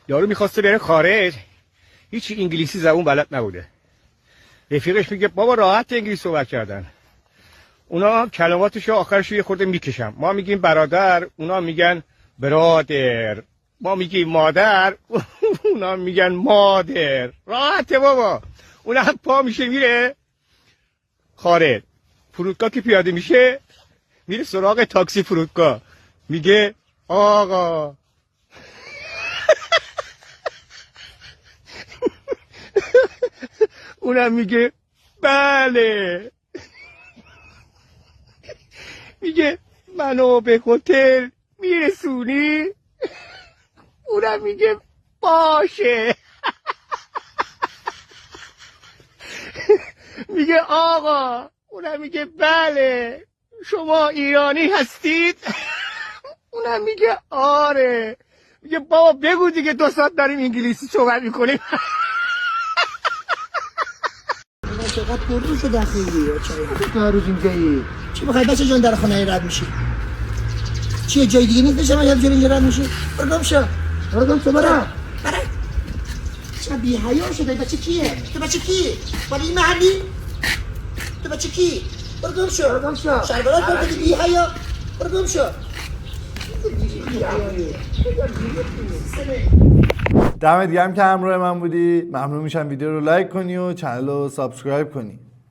یارو میخواسته بره خارج، هیچی انگلیسی زبون بلد نبوده. رفیقش میگه بابا راحت انگلیسی صحبت کردن. اونا کلماتشو آخرشو یه خورده میکشن. ما میگیم برادر، اونا میگن برادر. ما میگیم مادر، اونا میگن مادر. راحته بابا. اونا هم پا میشه میره خارج. فرودگاه که پیاده میشه میره سراغ تاکسی فرودگاه، میگه آقا اونم میگه بله. میگه منو به هتل میرسونی؟ اونم میگه باشه. میگه آقا، اونم میگه بله. شما ایرانی هستید؟ اونم میگه آره. میگه بابا بگو دیگه 2 ساعت داریم انگلیسی صحبت میکنیم. چقدر پررو شده خیلی چه روز اینجایی؟ چی بخوای بچه جان در خونه رد میشی؟ چیه جای دیگه نیست بشه من یاد جوری اینجا رد میشی؟ برگم شو برا چه بی حیا شده بچه کیه؟ تو بچه کی؟ ولی این محلی؟ تو بچه کی؟ برگم شو شربرات برگم بی حیا برگم شو دمت گرم که همراه من بودی. ممنون میشم ویدیو رو لایک کنی و چنل رو سابسکرایب کنی.